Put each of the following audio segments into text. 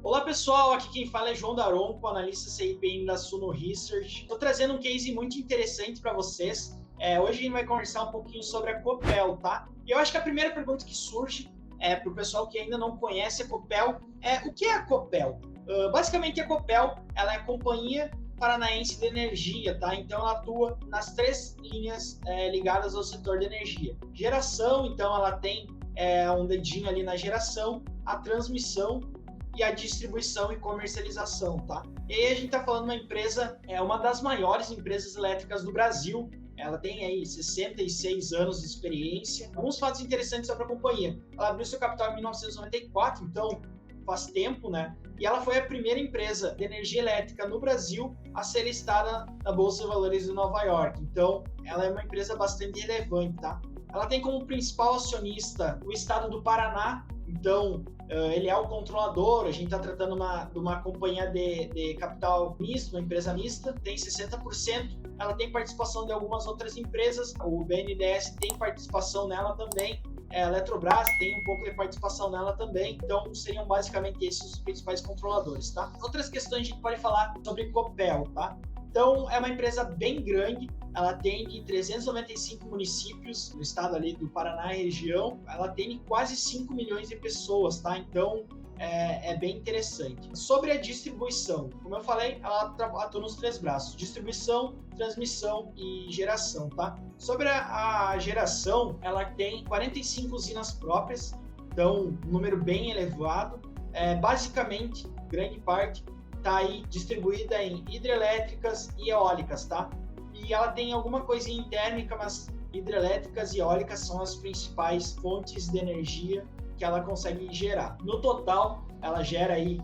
Olá pessoal, aqui quem fala é João Daronco, analista CIPM da Suno Research. Estou trazendo um case muito interessante para vocês. Hoje a gente vai conversar um pouquinho sobre a Copel, tá? E eu acho que a primeira pergunta que surge para o pessoal que ainda não conhece a Copel é o que é a Copel? Basicamente a Copel ela é a Companhia Paranaense de Energia, tá? Então ela atua nas três linhas ligadas ao setor de energia. Geração, então ela tem um dedinho ali na geração, a transmissão e a distribuição e comercialização, tá? E aí a gente está falando de uma empresa, uma das maiores empresas elétricas do Brasil. Ela tem aí 66 anos de experiência. Alguns fatos interessantes sobre a companhia. Ela abriu seu capital em 1994, então faz tempo, né? E ela foi a primeira empresa de energia elétrica no Brasil a ser listada na Bolsa de Valores de Nova York. Então, ela é uma empresa bastante relevante, tá? Ela tem como principal acionista o estado do Paraná. Então, ele é o controlador. A gente está tratando de uma companhia de capital misto, uma empresa mista, tem 60%. Ela tem participação de algumas outras empresas. O BNDES tem participação nela também. A Eletrobras tem um pouco de participação nela também. Então, seriam basicamente esses os principais controladores, tá? Outras questões a gente pode falar sobre Copel, tá? Então, é uma empresa bem grande, ela atende 395 municípios no estado ali do Paraná e região, ela atende quase 5 milhões de pessoas, tá? Então, é bem interessante. Sobre a distribuição, como eu falei, ela atua nos três braços, distribuição, transmissão e geração, tá? Sobre a geração, ela tem 45 usinas próprias, então, um número bem elevado, basicamente, grande parte, está aí distribuída em hidrelétricas e eólicas, tá? E ela tem alguma coisinha em térmica, mas hidrelétricas e eólicas são as principais fontes de energia que ela consegue gerar. No total, ela gera aí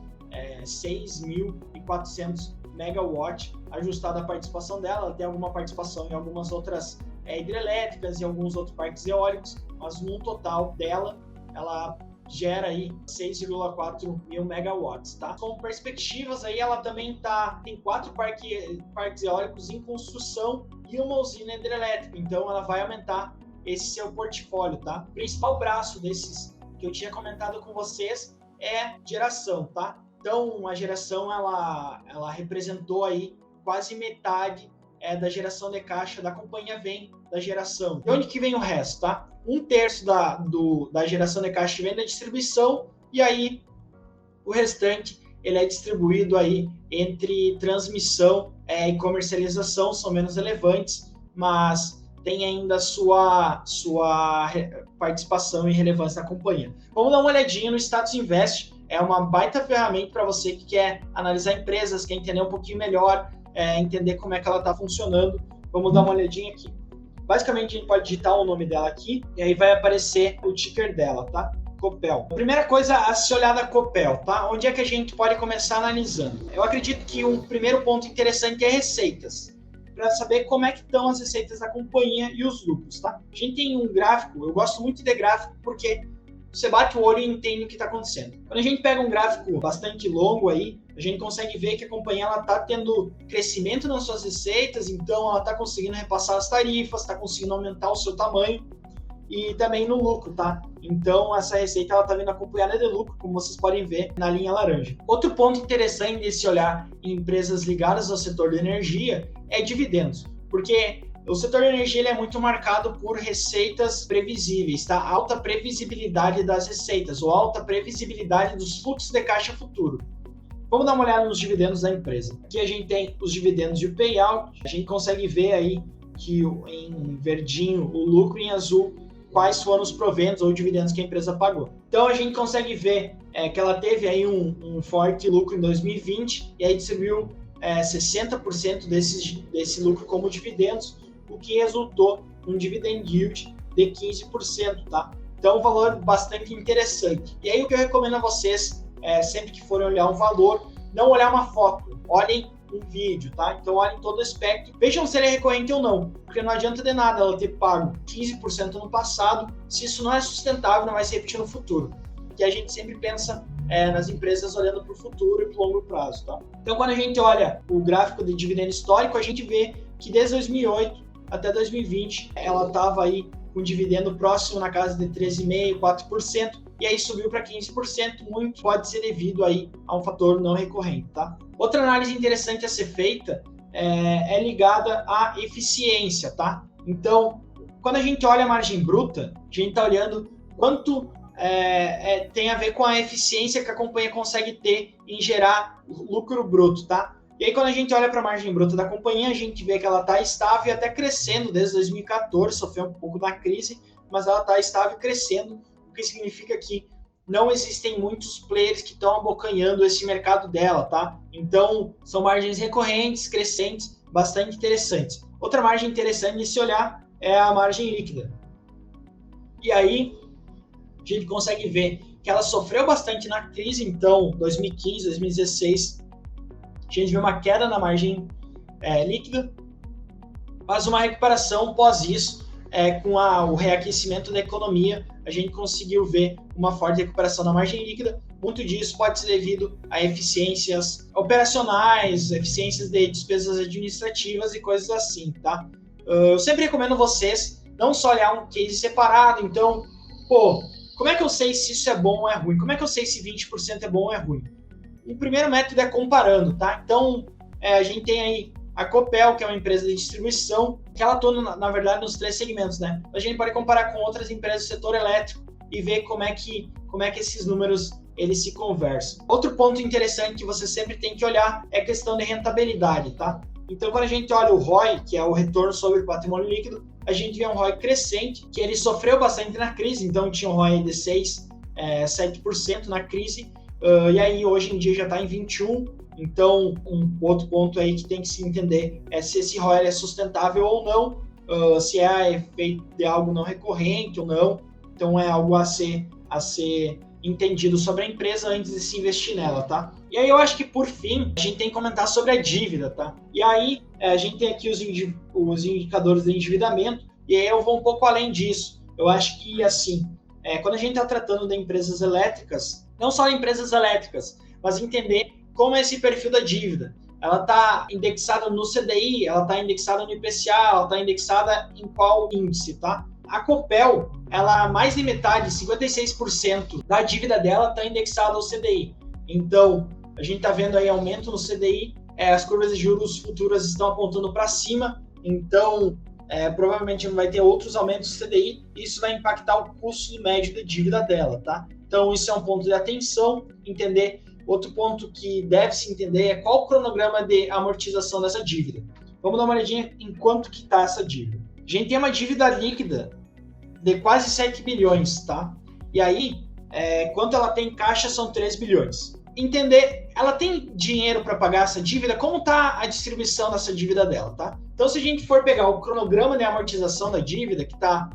6.400 megawatts, ajustada a participação dela. Ela tem alguma participação em algumas outras hidrelétricas e alguns outros parques eólicos, mas no total dela, ela gera aí 6,4 mil megawatts, tá? Com perspectivas aí, ela também tem 4 parques eólicos em construção e uma usina hidrelétrica, então ela vai aumentar esse seu portfólio, tá? O principal braço desses que eu tinha comentado com vocês é geração, tá? Então, a geração, ela representou aí quase metade da geração de caixa da companhia, vem da geração. De onde que vem o resto, tá? 1/3 da geração de caixa vem da distribuição, e aí o restante ele é distribuído aí entre transmissão e comercialização, são menos relevantes, mas tem ainda sua participação e relevância na companhia. Vamos dar uma olhadinha no Status Invest, é uma baita ferramenta para você que quer analisar empresas, quer entender um pouquinho melhor, entender como é que ela está funcionando. Vamos dar uma olhadinha aqui. Basicamente, a gente pode digitar o nome dela aqui e aí vai aparecer o ticker dela, tá? Copel. Primeira coisa a se olhar da Copel, tá? Onde é que a gente pode começar analisando? Eu acredito que um primeiro ponto interessante é receitas, para saber como é que estão as receitas da companhia e os lucros, tá? A gente tem um gráfico, eu gosto muito de gráfico porque você bate o olho e entende o que está acontecendo. Quando a gente pega um gráfico bastante longo aí, a gente consegue ver que a companhia está tendo crescimento nas suas receitas, então ela está conseguindo repassar as tarifas, está conseguindo aumentar o seu tamanho e também no lucro, tá? Então essa receita está vindo acompanhada de lucro, como vocês podem ver na linha laranja. Outro ponto interessante de se olhar em empresas ligadas ao setor de energia é dividendos, porque o setor de energia ele é muito marcado por receitas previsíveis, tá? Alta previsibilidade das receitas ou alta previsibilidade dos fluxos de caixa futuro. Vamos dar uma olhada nos dividendos da empresa. Aqui a gente tem os dividendos de payout, a gente consegue ver aí que em verdinho o lucro, em azul quais foram os proventos ou dividendos que a empresa pagou. Então a gente consegue ver que ela teve aí um forte lucro em 2020 e aí distribuiu 60% desse lucro como dividendos, o que resultou num dividend yield de 15%, tá? Então, um valor bastante interessante. E aí, o que eu recomendo a vocês, sempre que forem olhar um valor, não olhar uma foto, olhem um vídeo, tá? Então, olhem todo o aspecto, vejam se ele é recorrente ou não, porque não adianta de nada ela ter pago 15% no passado, se isso não é sustentável, não vai se repetir no futuro. Que a gente sempre pensa nas empresas olhando para o futuro e para o longo prazo, tá? Então, quando a gente olha o gráfico de dividendo histórico, a gente vê que desde 2008 até 2020, ela estava aí com dividendo próximo na casa de 13,5%, 4%, e aí subiu para 15%, muito pode ser devido aí a um fator não recorrente, tá? Outra análise interessante a ser feita é ligada à eficiência, tá? Então, quando a gente olha a margem bruta, a gente está olhando quanto tem a ver com a eficiência que a companhia consegue ter em gerar lucro bruto, tá? E aí, quando a gente olha para a margem bruta da companhia, a gente vê que ela está estável e até crescendo desde 2014, sofreu um pouco da crise, mas ela está estável e crescendo, o que significa que não existem muitos players que estão abocanhando esse mercado dela, tá? Então, são margens recorrentes, crescentes, bastante interessantes. Outra margem interessante de se olhar é a margem líquida. E aí, a gente consegue ver que ela sofreu bastante na crise, então, 2015, 2016, a gente viu uma queda na margem líquida, mas uma recuperação pós isso, com o reaquecimento da economia, a gente conseguiu ver uma forte recuperação na margem líquida. Muito disso pode ser devido a eficiências operacionais, eficiências de despesas administrativas e coisas assim, tá? Eu sempre recomendo vocês não só olhar um case separado, então, como é que eu sei se isso é bom ou é ruim? Como é que eu sei se 20% é bom ou é ruim? O primeiro método é comparando, tá? Então, a gente tem aí a Copel, que é uma empresa de distribuição, que ela atua, na verdade, nos 3 segmentos, né? A gente pode comparar com outras empresas do setor elétrico e ver como é que esses números eles se conversam. Outro ponto interessante que você sempre tem que olhar é a questão de rentabilidade, tá? Então, quando a gente olha o ROI, que é o retorno sobre o patrimônio líquido, a gente vê um ROI crescente, que ele sofreu bastante na crise, então tinha um ROI de 7% na crise, e aí hoje em dia já está em 21%. Então, um outro ponto aí que tem que se entender é se esse ROI é sustentável ou não, se é efeito de algo não recorrente ou não. Então, é algo a ser entendido sobre a empresa antes de se investir nela, tá? E aí eu acho que, por fim, a gente tem que comentar sobre a dívida, tá? E aí, a gente tem aqui os indicadores de endividamento, e aí eu vou um pouco além disso. Eu acho que, assim, quando a gente está tratando de empresas elétricas, não só de empresas elétricas, mas entender como é esse perfil da dívida. Ela está indexada no CDI, ela está indexada no IPCA, ela está indexada em qual índice, tá? A Copel, mais de metade, 56% da dívida dela está indexada ao CDI. Então, a gente está vendo aí aumento no CDI, as curvas de juros futuras estão apontando para cima, então provavelmente vai ter outros aumentos do CDI, e isso vai impactar o custo médio de dívida dela, tá? Então, isso é um ponto de atenção, entender. Outro ponto que deve se entender é qual o cronograma de amortização dessa dívida. Vamos dar uma olhadinha em quanto que está essa dívida. A gente tem uma dívida líquida de quase 7 bilhões, tá? E aí, quanto ela tem em caixa são 3 bilhões. Entender, ela tem dinheiro para pagar essa dívida? Como está a distribuição dessa dívida dela, tá? Então, se a gente for pegar o cronograma de amortização da dívida, que está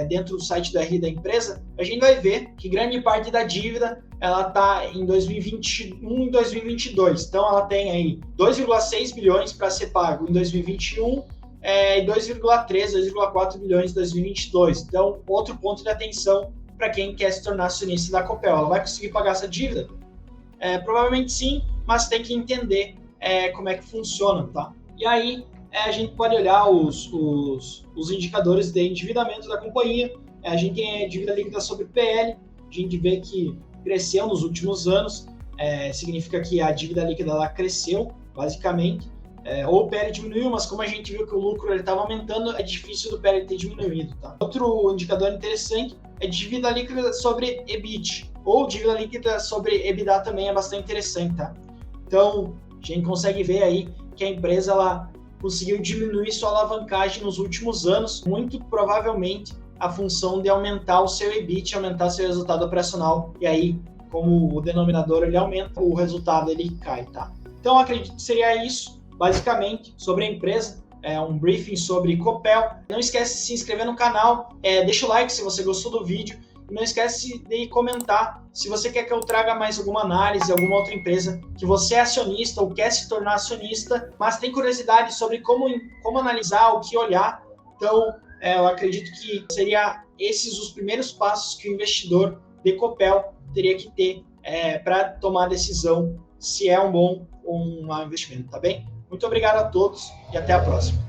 dentro do site do RI da empresa, a gente vai ver que grande parte da dívida ela está em 2021 e 2022. Então, ela tem aí 2,6 bilhões para ser pago em 2021 e 2,3, 2,4 bilhões em 2022. Então, outro ponto de atenção para quem quer se tornar acionista da Copel. Ela vai conseguir pagar essa dívida? Provavelmente sim, mas tem que entender como é que funciona, tá? E aí, a gente pode olhar os indicadores de endividamento da companhia. A gente tem a dívida líquida sobre PL, a gente vê que cresceu nos últimos anos, significa que a dívida líquida ela cresceu, basicamente, ou o PL diminuiu, mas como a gente viu que o lucro estava aumentando, é difícil do PL ter diminuído. Tá? Outro indicador interessante é dívida líquida sobre EBIT, ou dívida líquida sobre EBITDA também é bastante interessante. Tá? Então, a gente consegue ver aí que a empresa ela conseguiu diminuir sua alavancagem nos últimos anos, muito provavelmente a função de aumentar o seu EBIT, aumentar seu resultado operacional, e aí, como o denominador ele aumenta, o resultado ele cai, tá? Então, acredito que seria isso, basicamente, sobre a empresa, um briefing sobre Copel. Não esquece de se inscrever no canal, deixa o like se você gostou do vídeo, e não esquece de comentar se você quer que eu traga mais alguma análise, alguma outra empresa que você é acionista ou quer se tornar acionista, mas tem curiosidade sobre como analisar, o que olhar. Então, eu acredito que seria esses os primeiros passos que o investidor de Copel teria que ter para tomar a decisão se é um bom ou um mau investimento, tá bem? Muito obrigado a todos e até a próxima.